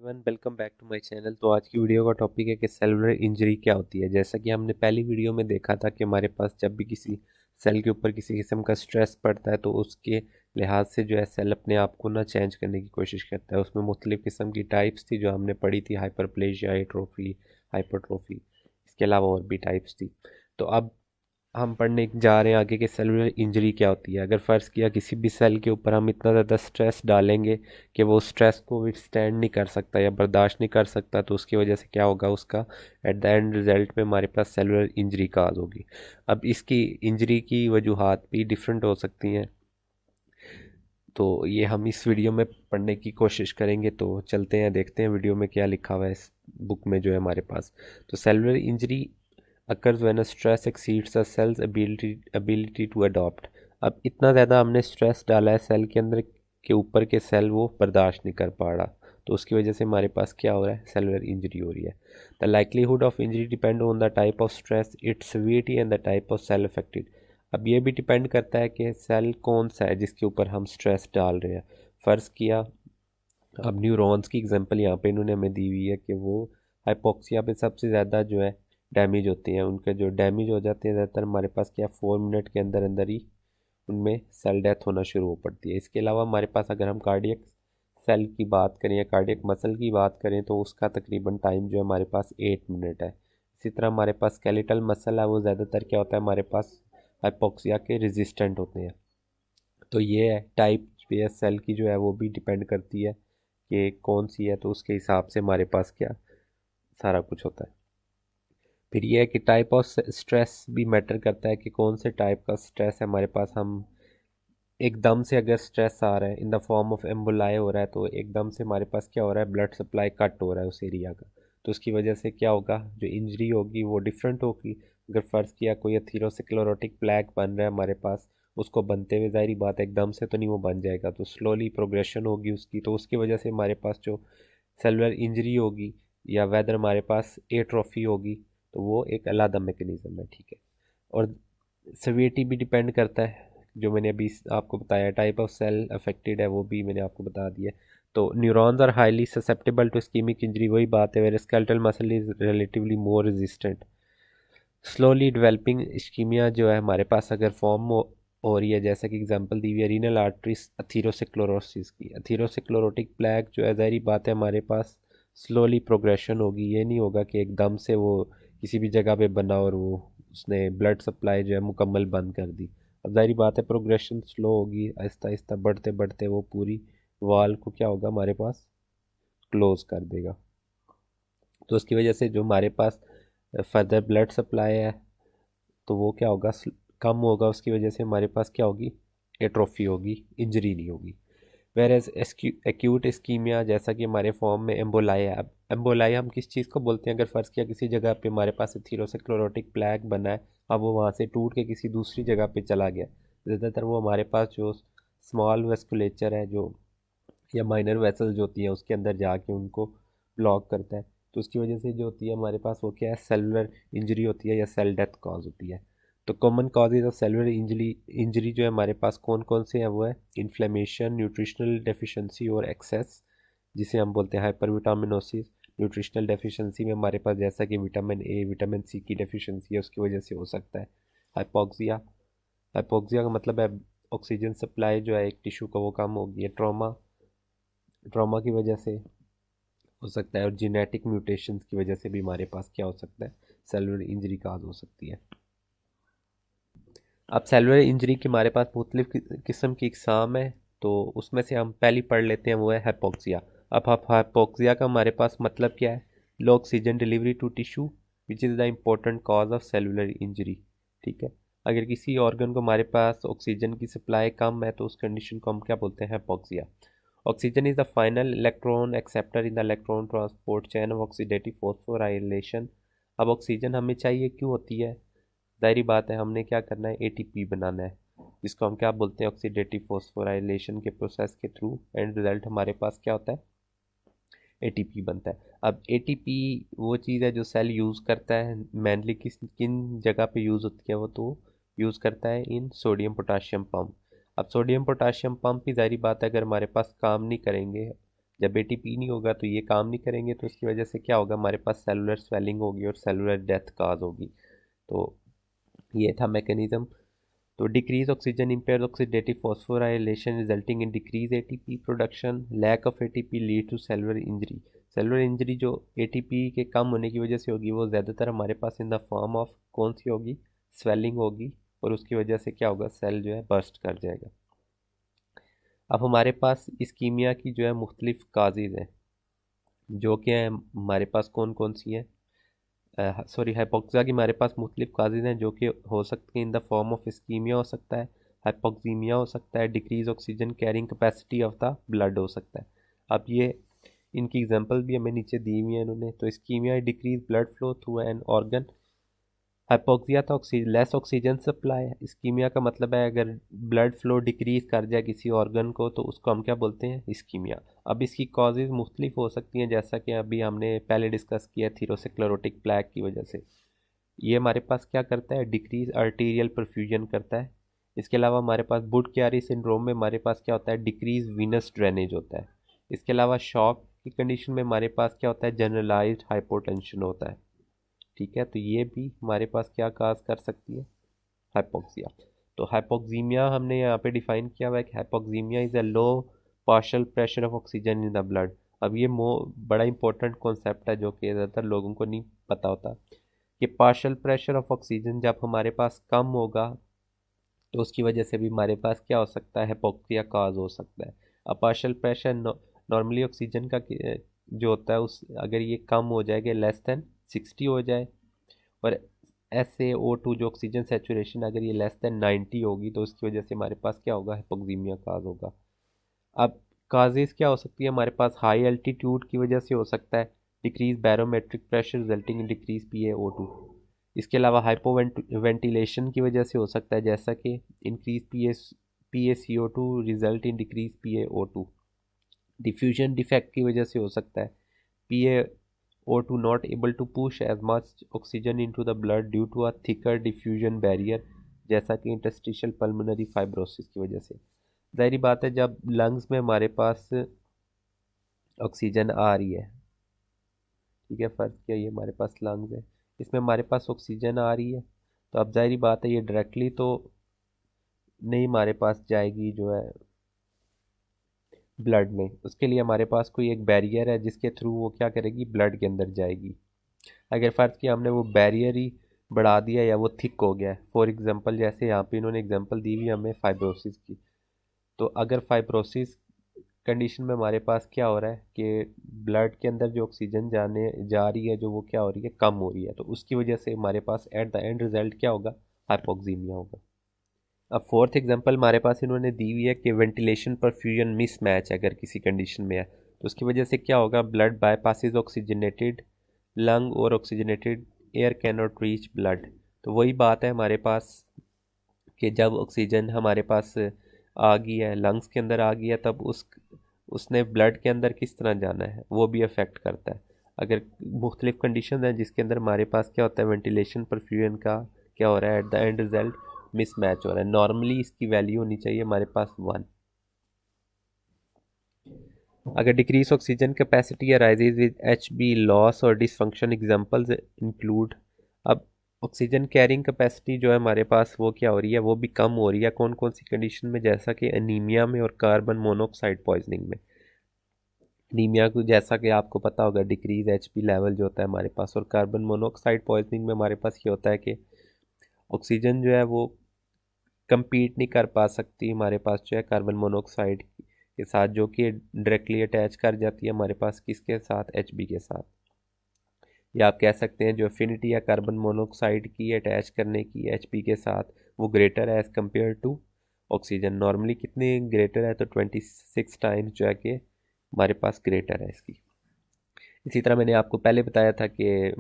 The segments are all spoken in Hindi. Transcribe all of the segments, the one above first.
Everyone welcome back to my channel. तो आज की वीडियो का टॉपिक है कि सेलुलर इंजरी क्या होती है। जैसा कि हमने पहली वीडियो में देखा था कि हमारे पास जब भी किसी सेल के ऊपर किसी किस्म का स्ट्रेस पड़ता है तो उसके लिहाज से जो है सेल अपने आप को ना चेंज करने की कोशिश करता है। उसमें मुख्तलिफ़ किस्म की टाइप्स थी जो हमने पढ़ी थी, हाइपरप्लेजिया, एट्रोफी, हाइपरट्रोफी, इसके अलावा और भी टाइप्स थी। तो अब हम पढ़ने जा रहे हैं आगे कि सेलुलर इंजरी क्या होती है। अगर फ़र्ज़ किया किसी भी सेल के ऊपर हम इतना ज़्यादा स्ट्रेस डालेंगे कि वो स्ट्रेस को विथस्टैंड नहीं कर सकता या बर्दाश्त नहीं कर सकता, तो उसकी वजह से क्या होगा, उसका एट द एंड रिज़ल्ट में हमारे पास सेलुलर इंजरी काज होगी। अब इसकी इंजरी की वजूहात भी डिफरेंट हो सकती हैं, तो ये हम इस वीडियो में पढ़ने की कोशिश करेंगे। तो चलते हैं, देखते हैं वीडियो में क्या लिखा हुआ है इस बुक में जो है हमारे पास। तो cellular injury occurs when a stress exceeds a cell's ability to adapt। अब इतना ज़्यादा हमने स्ट्रेस डाला है सेल के अंदर के ऊपर के सेल वो बर्दाश्त नहीं कर पा रहा, तो उसकी वजह से हमारे पास क्या हो रहा है, सेलुलर इंजरी हो रही है। The likelihood of injury depend on the type of stress, its severity and the type of cell affected. अब ये भी डिपेंड करता है कि सेल कौन सा है जिसके ऊपर हम स्ट्रेस डाल रहे हैं। फ़र्ज़ किया, अब न्यूरॉन्स की एग्जांपल यहाँ पे इन्होंने हमें दी हुई है कि वो हाइपोक्सिया पे सबसे ज़्यादा जो है डैमेज होती हैं। उनके जो डैमेज हो जाते हैं ज़्यादातर हमारे पास क्या 4 मिनट के अंदर अंदर ही उनमें सेल डेथ होना शुरू हो पड़ती है। इसके अलावा हमारे पास अगर हम कार्डियक सेल की बात करें या कार्डियक मसल की बात करें तो उसका तकरीबन टाइम जो है हमारे पास 8 मिनट है। इसी तरह हमारे पास स्केलेटल मसल है, वो ज़्यादातर क्या होता है हमारे पास हाइपोक्सिया के रेजिस्टेंट होते हैं। तो ये है टाइप पे सेल की जो है वो भी डिपेंड करती है कि कौन सी है, तो उसके हिसाब से हमारे पास क्या सारा कुछ होता है। फिर ये है कि टाइप ऑफ स्ट्रेस भी मैटर करता है कि कौन से टाइप का स्ट्रेस है हमारे पास। हम एकदम से अगर स्ट्रेस आ रहा है इन द फॉर्म ऑफ एम्बोलाई हो रहा है, तो एकदम से हमारे पास क्या हो रहा है, ब्लड सप्लाई कट हो रहा है उस एरिया का, तो उसकी वजह से क्या होगा, जो इंजरी होगी वो डिफरेंट होगी। अगर फ़र्ज़ किया कोई एथीरोस्क्लेरोटिक प्लैक बन रहा है हमारे पास, उसको बनते हुए ज़ाहिर बात है एकदम से तो नहीं वो बन जाएगा, तो स्लोली प्रोग्रेशन होगी उसकी, तो उसकी वजह से हमारे पास जो सेलुलर इंजरी होगी या वेदर हमारे पास एट्रोफी होगी, तो वो एक अलग मैकेनिज़्म है, ठीक है। और सेवियरिटी भी डिपेंड करता है, जो मैंने अभी आपको बताया टाइप ऑफ सेल अफेक्टेड है वो भी मैंने आपको बता दिया। तो neurons are highly susceptible to ischaemic injury, वही बात है, where skeletal muscle is relatively more resistant. Slowly developing ischaemia जो है हमारे पास अगर फॉर्म हो रही है, जैसा कि एग्जांपल दी हुई है रीनल आर्टरीज अथीरोस्क्लेरोसिस की, अथीरोस्क्लेरोटिक प्लैक जो है ज़ाहिर बात है हमारे पास स्लोली प्रोग्रेशन होगी, ये नहीं होगा कि एकदम से वो किसी भी जगह पे बना और वो उसने ब्लड सप्लाई जो है मुकम्मल बंद कर दी। अब ज़ाहिर बात है प्रोग्रेशन स्लो होगी, आहिस्ता आहिस्ता बढ़ते बढ़ते वो पूरी वाल को क्या होगा हमारे पास क्लोज कर देगा। तो उसकी वजह से जो हमारे पास फर्दर ब्लड सप्लाई है तो वो क्या होगा, कम होगा, उसकी वजह से हमारे पास क्या होगी, एट्रोफी होगी, इंजरी नहीं होगी। वेर एज एक्यूट इस्कीमिया जैसा कि हमारे फॉर्म में एम्बोलाई है। अब एम्बोलाई हम किस चीज़ को बोलते हैं, अगर फ़र्ज़ किया किसी जगह पे हमारे पास एथीरोस्क्लेरोटिक प्लैक बना है, अब वो वहाँ से टूट के किसी दूसरी जगह पे चला गया, ज़्यादातर वो हमारे पास जो स्मॉल वेस्कुलेचर है जो या माइनर वेसल्स जो होती हैं उसके अंदर जाके उनको ब्लॉक करता है, तो उसकी वजह से जो होती है हमारे पास वो क्या है, सेलुलर इंजरी होती है या सेल डेथ कॉज होती है। तो common causes of cellular injury injury जो है हमारे पास कौन कौन से हैं, वो है इन्फ्लेमेशन, न्यूट्रिशनल डेफिशिएंसी और एक्सेस, जिसे हम बोलते हैं हाइपर विटामिनोसिस। न्यूट्रिशनल डेफिशिएंसी में हमारे पास जैसा कि विटामिन ए, विटामिन सी की डेफिशिएंसी है, उसकी वजह से हो सकता है। हाइपोक्सिया, हाइपोक्सिया का मतलब है ऑक्सीजन सप्लाई जो है एक टिश्यू का वो कम हो गई है। ट्रॉमा, ट्रॉमा की वजह से हो सकता है। और जीनेटिक म्यूटेशंस की वजह से भी हमारे पास क्या हो सकता है, सेलुलर इंजरी काज हो सकती है। अब सेलुलर इंजरी की हमारे पास मुख्तलिफ किस्म की इकसाम है, तो उसमें से हम पहली पढ़ लेते हैं, वो है हाइपोक्सिया। अब हाइपोक्सिया का हमारे पास मतलब क्या है, low oxygen delivery to tissue which is the important cause of cellular injury, ठीक है। अगर किसी ऑर्गन को हमारे पास ऑक्सीजन की सप्लाई कम है तो उस कंडीशन को हम क्या बोलते हैं, hypoxia. Oxygen is the final electron acceptor in the electron transport chain of oxidative phosphorylation. अब ऑक्सीजन हमें चाहिए क्यों होती है, ज़ाहिरी बात है हमने क्या करना है, एटीपी बनाना है, जिसको हम क्या बोलते हैं, ऑक्सीडेटिव फॉस्फोराइलेशन के प्रोसेस के थ्रू एंड रिजल्ट हमारे पास क्या होता है, एटीपी बनता है। अब एटीपी वो चीज़ है जो सेल यूज़ करता है, मेनली किस किन जगह पे यूज़ होती है वो, तो यूज़ करता है इन सोडियम पोटाशियम पंप। अब सोडियम पोटाशियम पंप भी ज़ाहिरी बात है अगर हमारे पास काम नहीं करेंगे, जब एटीपी नहीं होगा तो ये काम नहीं करेंगे, तो इसकी वजह से क्या होगा, हमारे पास सेलुलर स्वेलिंग होगी और सेलुलर डेथ काज होगी। तो ये था मैकेनिज्म। तो decrease oxygen impair oxidative phosphorylation resulting in decrease ATP production, lack of ATP lead to cellular injury. Cellular injury जो एटीपी के कम होने की वजह से होगी वो ज़्यादातर हमारे पास इन द फॉर्म ऑफ कौन सी होगी, स्वेलिंग होगी, और उसकी वजह से क्या होगा, सेल जो है बर्स्ट कर जाएगा। अब हमारे पास इस्कीमिया की जो है मुख्तलिफ काजेज़ हैं, जो कि हैं हमारे पास कौन कौन सी हैं, सॉरी हाइपोक्सिया की हमारे पास मुख्तलिफ काजेज़ हैं जो कि हो सकती हैं in the form of ischaemia हो सकता है, हाइपोक्सीमिया हो सकता है, decrease oxygen carrying capacity of the blood हो सकता है। अब ये इनकी एग्जांपल भी हमें नीचे दी हुई है इन्होंने। तो ischaemia decrease blood flow through an organ, hypoxia था लेस ऑक्सीजन सप्लाई। इस्कीमिया का मतलब है अगर ब्लड फ्लो डिक्रीज कर जाए किसी ऑर्गन को तो उसको हम क्या बोलते हैं, इस्कीमिया। अब इसकी कॉजेज़ मुख्तलिफ हो सकती हैं, जैसा कि अभी हमने पहले डिस्कस किया थीरोसिक्लेरोटिक प्लैक की वजह से। ये हमारे पास क्या करता है, डिक्रीज आर्टीरियल परफ्यूजन करता है। इसके अलावा हमारे पास बुड क्यारी सिंड्रोम में हमारे पास क्या होता है, डिक्रीज वीनस ड्रेनेज होता है। इसके अलावा शॉक की कंडीशन में हमारे पास क्या होता है, जनरलाइज्ड हाइपोटेंशन होता है। ठीक है, तो ये भी हमारे पास क्या काज कर सकती है, हाइपोक्सिया। तो हाइपोक्सीमिया हमने यहाँ पे डिफाइन किया हुआ है कि hypoxaemia is a low partial pressure of oxygen in the blood. अब ये बड़ा इंपॉर्टेंट कॉन्सेप्ट है जो कि ज़्यादातर लोगों को नहीं पता होता कि पार्शियल प्रेशर ऑफ ऑक्सीजन जब हमारे पास कम होगा तो उसकी वजह से भी हमारे पास क्या हो सकता है, हाइपोक्सिया काज हो सकता है। अब पार्शियल प्रेशर नॉर्मली ऑक्सीजन का जो होता है उस अगर ये कम हो जाएगा, लेस देन 60 हो जाए, और SaO2 जो ऑक्सीजन सेचुरेशन अगर ये लेस देन 90 होगी तो उसकी वजह से हमारे पास क्या होगा, हाइपोक्सीमिया काज होगा। अब काजेज क्या हो सकती है हमारे पास, हाई एल्टीट्यूड की वजह से हो सकता है, decrease barometric pressure resulting in decrease PaO2। इसके अलावा हाइपो वेंटिलेशन की वजह से हो सकता है, जैसा कि increase PaCO2 result in decrease PaO2। Diffusion defect की वजह से हो सकता है, PaO2 not able to push as much oxygen into the blood due to a thicker diffusion barrier, जैसा कि इंटरस्टिशियल पल्मोनरी फाइब्रोसिस की वजह से। जाहिर बात है जब लंग्स में हमारे पास ऑक्सीजन आ रही है, ठीक है, फ़र्ज किया ये हमारे पास लंग्स है, इसमें हमारे पास ऑक्सीजन आ रही है, तो अब जाहिर बात है ये डायरेक्टली तो नहीं हमारे पास जाएगी जो है ब्लड में, उसके लिए हमारे पास कोई एक बैरियर है जिसके थ्रू वो क्या करेगी, ब्लड के अंदर जाएगी। अगर फ़र्ज़ किया हमने वो बैरियर ही बढ़ा दिया या वो थिक हो गया है, फॉर एग्जांपल जैसे यहाँ पे इन्होंने एग्जांपल दी हुई हमें फाइब्रोसिस की, तो अगर फाइब्रोसिस कंडीशन में हमारे पास क्या हो रहा है कि ब्लड के अंदर जो ऑक्सीजन जाने जा रही है जो वो क्या हो रही है, कम हो रही है, तो उसकी वजह से हमारे पास एट द एंड रिजल्ट क्या होगा, हाइपोक्सीमिया होगा। अब फोर्थ एग्जांपल हमारे पास इन्होंने दी हुई है कि वेंटिलेशन परफ्यूजन मिसमैच अगर किसी कंडीशन में है तो उसकी वजह से क्या होगा, ब्लड बाईपासिस ऑक्सीजनेटेड लंग और oxygenated air can not reach blood. तो वही बात है हमारे पास कि जब ऑक्सीजन हमारे पास आ गई है, लंग्स के अंदर आ गई है, तब उसने ब्लड के अंदर किस तरह जाना है वो भी अफेक्ट करता है। अगर मुख्तलिफ कंडीशन हैं जिसके अंदर हमारे पास क्या होता है, वेंटिलेशन परफ्यूजन का क्या हो रहा है, at the end result mismatch हो रहा है। नॉर्मली इसकी वैल्यू होनी चाहिए हमारे पास 1। अगर decrease oxygen capacity arises with HB loss और डिसफंक्शन, एग्जांपल्स इंक्लूड। अब ऑक्सीजन कैरिंग कैपेसिटी जो है हमारे पास वो क्या हो रही है, वो भी कम हो रही है। कौन कौन सी कंडीशन में, जैसा कि एनीमिया में और कार्बन मोनोऑक्साइड पॉइजनिंग में। एनीमिया को जैसा कि आपको पता होगा डिक्रीज HB लेवल जो होता है हमारे पास, और कार्बन मोनोऑक्साइड पॉइजनिंग में हमारे पास ये होता है कि ऑक्सीजन जो है वो कंपीट नहीं कर पा सकती हमारे पास जो है कार्बन मोनोऑक्साइड के साथ, जो कि डायरेक्टली अटैच कर जाती है हमारे पास किसके साथ, HB के साथ। या आप कह सकते हैं जो एफिनिटी है कार्बन मोनोऑक्साइड की अटैच करने की HB के साथ वो ग्रेटर है as compare to oxygen. Normally कितनी ग्रेटर है, तो 26 टाइम्स जो है कि हमारे पास ग्रेटर है इसकी। इसी तरह मैंने आपको पहले बताया था कि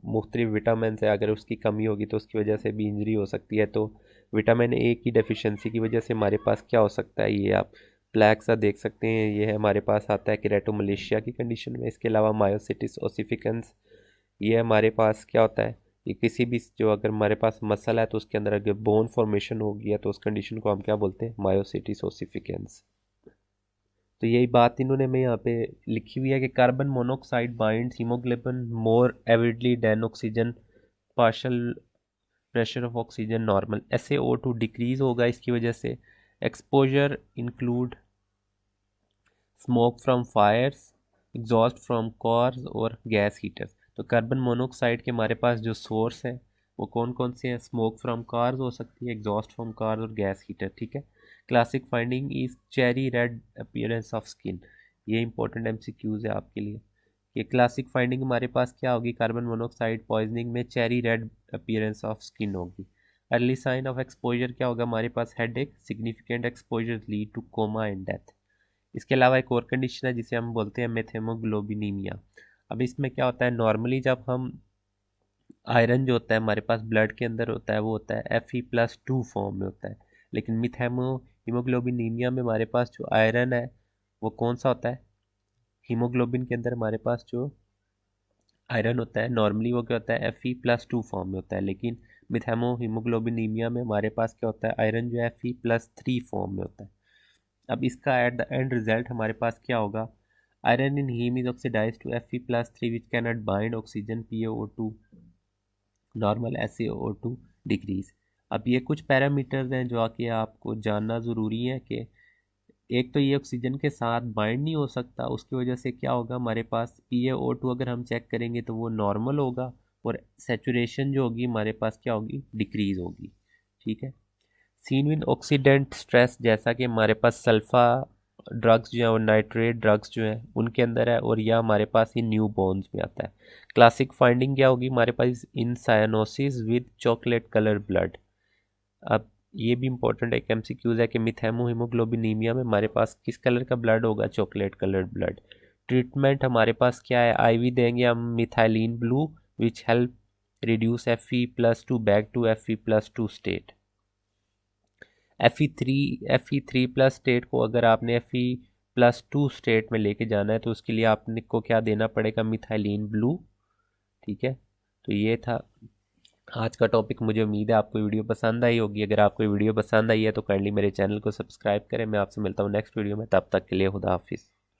मुख्तलिफ विटामिन से अगर उसकी कमी होगी तो उसकी वजह से भी इंजरी हो सकती है। तो विटामिन ए की डेफिशिएंसी की वजह से हमारे पास क्या हो सकता है, ये आप प्लैक सा देख सकते हैं, ये है हमारे पास आता है केराटोमलेशिया की कंडीशन में। इसके अलावा मायोसिटिस ओसिफिकेंस, ये हमारे पास क्या होता है, ये किसी भी जो अगर हमारे पास मसल है तो उसके अंदर अगर बोन फॉर्मेशन हो गया तो उस कंडीशन को हम क्या बोलते हैं, मायोसिटिस ओसिफिकेंस। तो यही बात इन्होंने में यहाँ पे लिखी हुई है कि carbon monoxide binds hemoglobin more avidly than oxygen, partial pressure of oxygen normal, ऐसे O2 डिक्रीज होगा इसकी वजह से। Exposure include smoke from fires, exhaust from cars और गैस हीटर्स। तो कार्बन मोनोऑक्साइड के हमारे पास जो सोर्स है वो कौन कौन से हैं? स्मोक फ्रॉम कार्स हो सकती है, एग्जॉस्ट फ्रॉम कार्स और गैस हीटर, ठीक है। Classic finding is cherry red appearance of skin. ये इंपॉर्टेंट एमसीक्यूज है आपके लिए। ये क्लासिक फाइंडिंग हमारे पास क्या होगी? कार्बन मोनोऑक्साइड पॉइजनिंग में cherry red appearance of skin होगी। अर्ली साइन ऑफ एक्सपोजर क्या होगा हमारे पास? Headache, significant exposure lead to coma and death. इसके अलावा एक और कंडीशन है जिसे हम बोलते हैं मेथेमोग्लोबिनीमिया। अब इसमें क्या होता है, नॉर्मली जब हम आयरन जो होता है हमारे पास ब्लड के अंदर होता है वो होता है Fe+2 फॉर्म में होता है, लेकिन हीमोग्लोबिनीमिया में हमारे पास जो आयरन है वो कौन सा होता है? हीमोग्लोबिन के अंदर हमारे पास जो आयरन होता है नॉर्मली वो क्या होता है? Fe+2 फॉर्म में होता है, लेकिन हीमोग्लोबिनीमिया में हमारे पास क्या होता है? आयरन जो है Fe+3 फॉर्म में होता है। अब इसका एट द एंड रिजल्ट हमारे पास क्या होगा? Iron in haem is oxidise to Fe+3 which can not bind oxygen PaO2 normal SaO2 decrease. अब ये कुछ पैरामीटर्स हैं जो आके आपको जानना ज़रूरी है कि एक तो ये ऑक्सीजन के साथ बाइंड नहीं हो सकता, उसकी वजह से क्या होगा हमारे पास PaO2 अगर हम चेक करेंगे तो वो नॉर्मल होगा और सेचुरेशन जो होगी हमारे पास क्या होगी? डिक्रीज होगी, ठीक है। सीन विद ऑक्सीडेंट स्ट्रेस, जैसा कि हमारे पास सल्फा ड्रग्स जो है और नाइट्रेट ड्रग्स जो है उनके अंदर है, और यह हमारे पास ही न्यू बोन्स में आता है। क्लासिक फाइंडिंग क्या होगी हमारे पास? In cyanosis with chocolate colour blood. अब ये भी इंपॉर्टेंट एक एमसीक्यूज है कि हीमोग्लोबिनीमिया में हमारे पास किस कलर का ब्लड होगा? Chocolate colour blood. ट्रीटमेंट हमारे पास क्या है? आईवी देंगे हम methylene blue which help reduce Fe+2 back to Fe+2 state. Fe3+ state को अगर आपने Fe+2 स्टेट में लेके जाना है तो उसके लिए आपने को क्या देना पड़ेगा? मिथाइलिन ब्लू, ठीक है। तो ये था आज का टॉपिक। मुझे उम्मीद है आपको वीडियो पसंद आई होगी। अगर आपको वीडियो पसंद आई है तो काइंडली मेरे चैनल को सब्सक्राइब करें। मैं आपसे मिलता हूँ नेक्स्ट वीडियो में, तब तक के लिए खुदा हाफिज़।